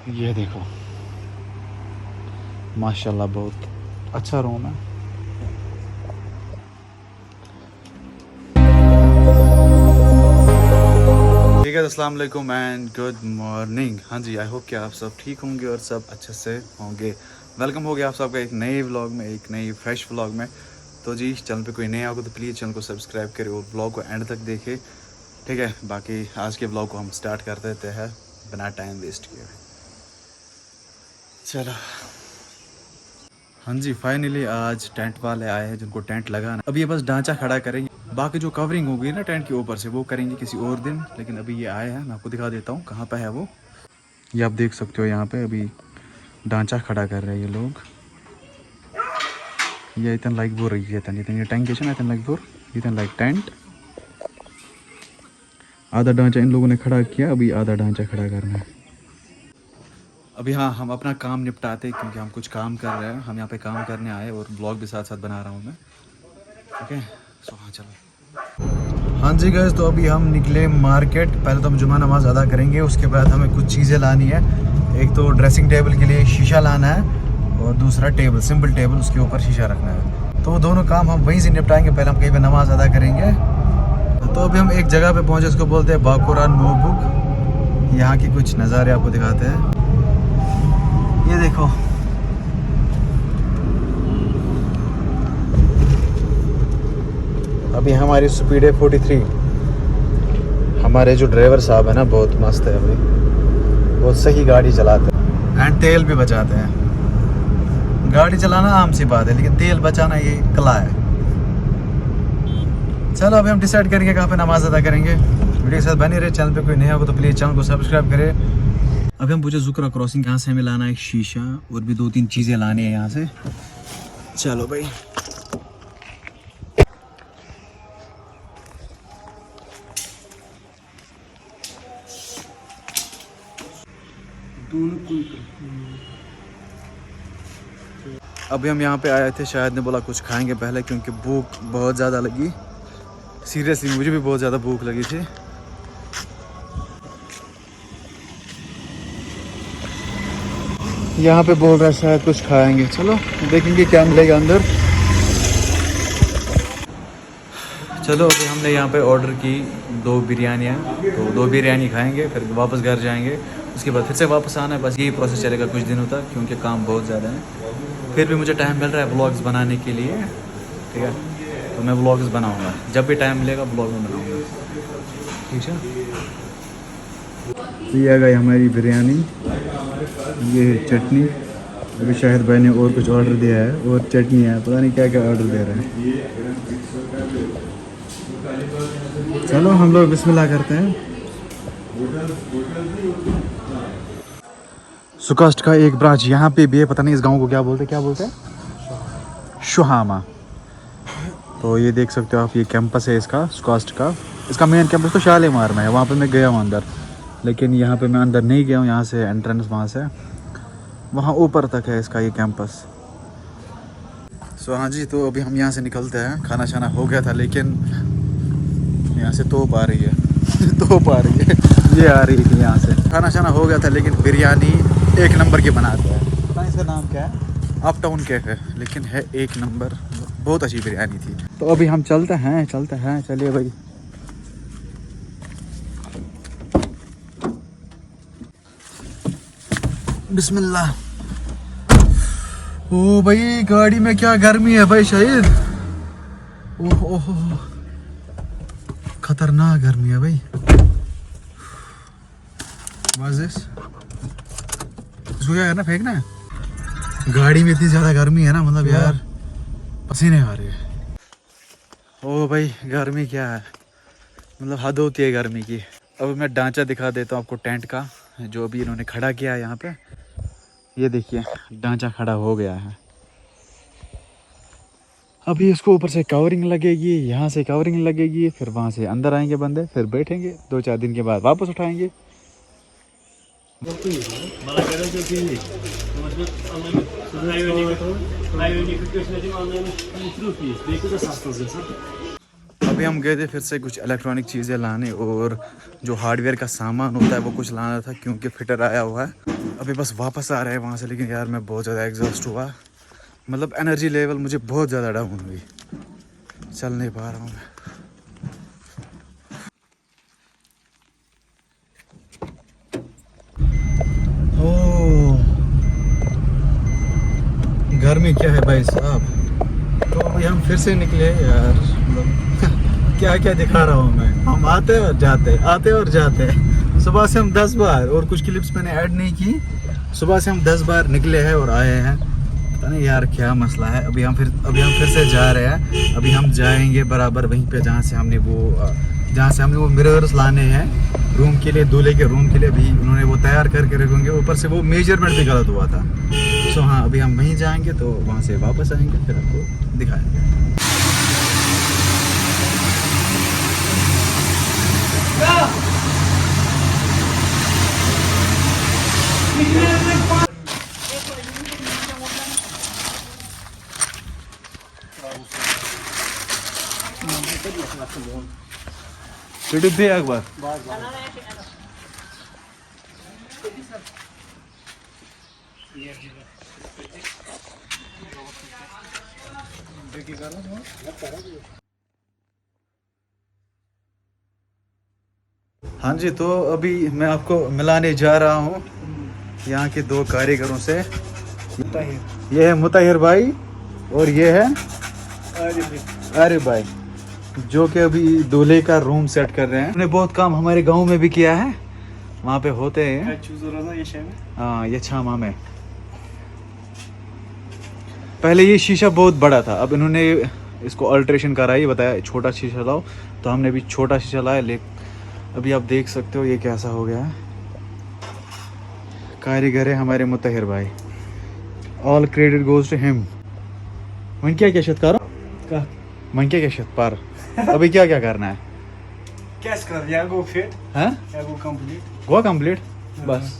ये देखो माशाल्लाह बहुत अच्छा रूम है। ठीक है, अस्सलाम वालेकुम एंड गुड मॉर्निंग। हाँ जी, आई होप कि आप सब ठीक होंगे और सब अच्छे से होंगे। वेलकम हो गया आप सबका एक नए व्लॉग में, एक नई फ्रेश व्लॉग में। तो जी, चैनल पे कोई नया होगा तो प्लीज़ चैनल को सब्सक्राइब करें और व्लॉग को एंड तक देखें, ठीक है। बाकी आज के व्लॉग को हम स्टार्ट कर देते हैं बिना टाइम वेस्ट किए। चलो, हाँ जी, फाइनली आज टेंट वाले आए हैं जिनको टेंट लगाना। अब ये बस ढांचा खड़ा करेंगे, बाकी जो कवरिंग होगी ना टेंट के ऊपर से वो करेंगे किसी और दिन। लेकिन अभी ये आए हैं, मैं आपको दिखा देता हूँ कहाँ पे है वो। ये आप देख सकते हो, यहाँ पे अभी ढांचा खड़ा कर रहे हैं ये लोग। ये इतन लाइक वो रही है, ये टैंक है ना, इतन लाइक वो इतन लाइक टेंट। आधा ढांचा इन लोगों ने खड़ा किया, अभी आधा ढांचा खड़ा करना है। अभी हाँ, हम अपना काम निपटाते क्योंकि हम कुछ काम कर रहे हैं। हम यहाँ पे काम करने आए और ब्लॉग भी साथ साथ बना रहा हूँ मैं, ओके। सो हाँ चलो। हाँ जी गाइस, तो अभी हम निकले मार्केट। पहले तो हम जुमा नमाज अदा करेंगे, उसके बाद हमें कुछ चीज़ें लानी है। एक तो ड्रेसिंग टेबल के लिए शीशा लाना है और दूसरा टेबल, सिंपल टेबल, उसके ऊपर शीशा रखना है। तो वो दोनों काम हम वहीं से निपटाएंगे। पहले हम कहीं पर नमाज अदा करेंगे। तो अभी हम एक जगह पे पहुँचे, उसको बोलते हैं बाकुरा नोटबुक। यहाँ की कुछ नज़ारे आपको दिखाते हैं। ये देखो, अभी हमारी स्पीड है 43। हमारे जो ड्राइवर साहब है ना, बहुत मस्त है अभी, बहुत सही गाड़ी चलाते हैं एंड तेल भी बचाते हैं। गाड़ी चलाना आम सी बात है, लेकिन तेल बचाना ये कला है। चलो अभी हम डिसाइड करेंगे कहाँ पे नमाज अदा करेंगे। वीडियो के साथ बने रहे। चैनल पे कोई नया हो तो प्लीज़ चैनल को सब्सक्राइब करें। अभी हम पूछे जुकरा क्रॉसिंग कहाँ से हमें लाना है, एक शीशा और भी 2-3 चीज़ें लानी है यहाँ से। चलो भाई, अभी हम यहाँ पे आए थे, शायद ने बोला कुछ खाएंगे पहले क्योंकि भूख बहुत ज़्यादा लगी। सीरियसली मुझे भी बहुत ज़्यादा भूख लगी थी। यहाँ पे बोल रहा है शायद कुछ खाएंगे, चलो देखेंगे क्या मिलेगा अंदर। चलो अभी हमने यहाँ पे ऑर्डर की 2 बिरयानियाँ, तो 2 बिरयानी खाएंगे, फिर वापस घर जाएंगे। उसके बाद फिर से वापस आना है। बस यही प्रोसेस चलेगा कुछ दिनों तक क्योंकि काम बहुत ज़्यादा है। फिर भी मुझे टाइम मिल रहा है व्लॉग्स बनाने के लिए, ठीक है। तो मैं व्लॉग्स बनाऊँगा, जब भी टाइम मिलेगा व्लॉग में बनाऊँगा, ठीक है। ये आ गई हमारी बिरयानी, ये चटनी। अभी शाहिद भाई ने और कुछ ऑर्डर दिया है और चटनी है, पता नहीं क्या क्या ऑर्डर दे रहे हैं। चलो हम लोग बिस्मिल्लाह करते हैं। सुकास्ट का एक ब्रांच यहाँ पे भी है, पता नहीं इस गांव को क्या बोलते हैं, शुहामा। तो ये देख सकते हो आप, ये कैंपस है इसका, सुकास्ट का। इसका मेन कैंपस तो शालीमार में है, वहाँ पे मैं गया हूँ अंदर, लेकिन यहाँ पे मैं अंदर नहीं गया हूँ। यहाँ से एंट्रेंस वहाँ से वहाँ ऊपर तक है इसका ये कैंपस। सो हाँ जी, तो अभी हम यहाँ से निकलते हैं। खाना शाना हो गया था, लेकिन यहाँ से तोप आ रही है तोप आ रही है, ये आ रही थी यहाँ से। खाना शाना हो गया था, लेकिन बिरयानी एक नंबर की बनाते हैं। पता नहीं इसका नाम क्या है, अप टाउन कैफे, लेकिन है एक नंबर, बहुत अच्छी बिरयानी थी। तो अभी हम चलते हैं, चलिए भाई। बिस्मिल्लाह। ओ भाई, गाड़ी में क्या गर्मी है भाई शाहिद। ओह ओह, खतरनाक गर्मी है भाई। इसको क्या करना, फेंकना है। गाड़ी में इतनी ज़्यादा गर्मी है ना, मतलब यार पसीने आ रहे हैं। ओ भाई, गर्मी क्या है, मतलब हद होती है गर्मी की। अब मैं ढांचा दिखा देता हूँ आपको टेंट का, जो अभी इन्होंने खड़ा किया है यहाँ पे। ये देखिए, ढांचा खड़ा हो गया है। अभी इसको ऊपर से कवरिंग लगेगी, यहाँ से कवरिंग लगेगी, फिर वहाँ से अंदर आएंगे बंदे, फिर बैठेंगे। 2-4 दिन के बाद वापस उठाएंगे। अभी हम गए थे फिर से कुछ इलेक्ट्रॉनिक चीज़ें लाने और जो हार्डवेयर का सामान होता है वो कुछ लाना था क्योंकि फिटर आया हुआ है। अभी बस वापस आ रहे हैं वहाँ से, लेकिन यार मैं बहुत ज़्यादा एग्जॉस्ट हुआ, मतलब एनर्जी लेवल मुझे बहुत ज़्यादा डाउन हुई, चल नहीं पा रहा हूँ मैं। ओह गर्मी क्या है भाई साहब। तो अभी हम फिर से निकले यार, मतलब क्या क्या दिखा रहा हूँ मैं। हम आते और जाते। सुबह से हम 10 बार, और कुछ क्लिप्स मैंने ऐड नहीं की, सुबह से हम 10 बार निकले हैं और आए हैं। पता नहीं यार क्या मसला है। अभी हम फिर से जा रहे हैं। अभी हम जाएंगे बराबर वहीं पे जहाँ से हमने वो मिरर्स लाने हैं रूम के लिए, दूल्हे के रूम के लिए। अभी उन्होंने वो तैयार करके रखेंगे, ऊपर से वो मेजरमेंट भी गलत हुआ था। सो हाँ, अभी हम वहीं जाएंगे तो वहाँ से वापस आएंगे, फिर आपको दिखाएंगे। एक बार हाँ जी, तो अभी मैं आपको मिलाने जा रहा हूँ यहाँ के 2 कारीगरों से। ये है मुताहिर भाई और ये है आरिफ भाई, जो कि अभी दूल्हे का रूम सेट कर रहे हैं। उन्होंने बहुत काम हमारे गांव में भी किया है, वहाँ पे होते हैं। हाँ, ये छामा में पहले ये शीशा बहुत बड़ा था, अब इन्होंने इसको अल्ट्रेशन करा है, बताया छोटा शीशा लाओ, तो हमने भी छोटा शीशा लाया। अभी आप देख सकते हो ये कैसा हो गया है। कारीगर है हमारे मुताहिर भाई, all credit goes to him. मन क्या शत करो का मन क्या शत पर अभी क्या करना है? कैश कर या गो फिट हैं या गो कंप्लीट बस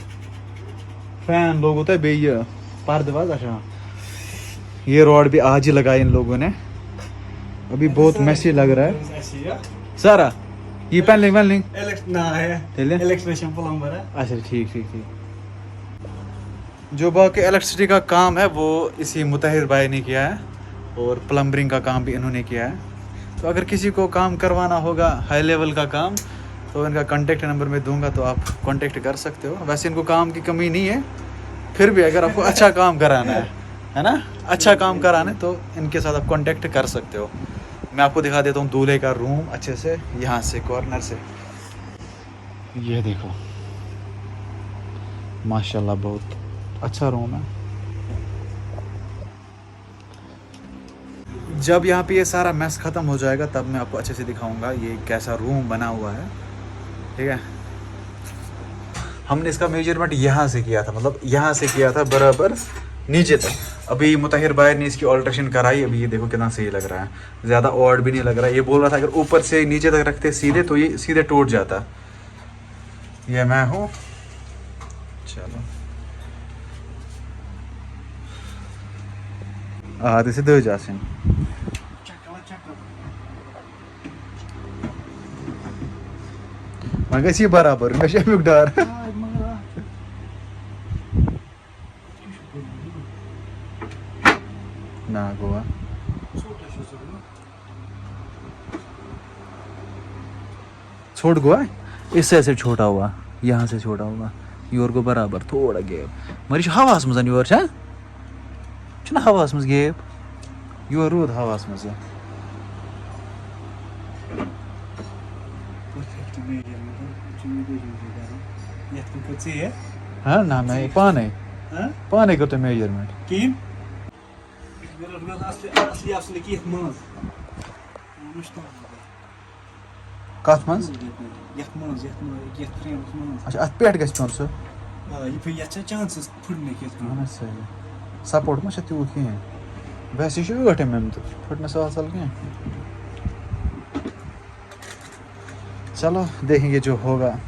फैन लोग होता है बे ये पर्दवाज। अच्छा, ये रॉड भी आज ही लगाए इन लोगों ने। अभी बहुत मैसी लग रहा है सारा। ये पैनलिंग ना है इलेक्ट्रिशियन प्लम्बर है। अच्छा, ठीक। जो बाकी इलेक्ट्रिसिटी का काम है वो इसी मुताहिर भाई ने किया है, और प्लम्बरिंग का काम भी इन्होंने किया है। तो अगर किसी को काम करवाना होगा हाई लेवल का काम, तो इनका कॉन्टेक्ट नंबर मैं दूंगा, तो आप कॉन्टेक्ट कर सकते हो। वैसे इनको काम की कमी नहीं है, फिर भी अगर आपको अच्छा काम कराना है ना, अच्छा काम कराना है, तो इनके साथ आप कॉन्टेक्ट कर सकते हो। मैं आपको दिखा देता हूँ दूल्हे का रूम अच्छे से, यहाँ से कॉर्नर से। ये देखो माशाल्लाह बहुत अच्छा रूम है। जब यहाँ पे ये सारा मैस ख़त्म हो जाएगा तब मैं आपको अच्छे से दिखाऊंगा ये कैसा रूम बना हुआ है, ठीक है। हमने इसका मेजरमेंट यहाँ से किया था, मतलब यहाँ से किया था बराबर नीचे तक। अभी मुताहिर भाई ने इसकी ऑल्ट्रेशन कराई। अभी ये देखो कितना सही लग रहा है, ज़्यादा ऑड भी नहीं लग रहा है। ये बोल रहा था अगर ऊपर से नीचे तक रखते सीधे तो ये सीधे टूट जाता। ये मैं हूँ, चलो आते से 2 जासिन मगर ये बराबर मे अमुक डर ना गोवा छोड़ गोवा इससे ऐसे छोटा हुआ, यहाँ से छोटा हुआ, योर को बराबर थोड़ा गैप मगर हवास मज योर ना हवास मज गैप, योर रूद हवास मज। हाँ ना मैं पाने करते मेजरमेंट की कत मज अच्छा अत पेट गस पेन सो चांसेस फुटने के सपोर्ट मा तूत कहें, वैसे 8 mm तो फुटने साल कहें। चलो देखेंगे जो होगा।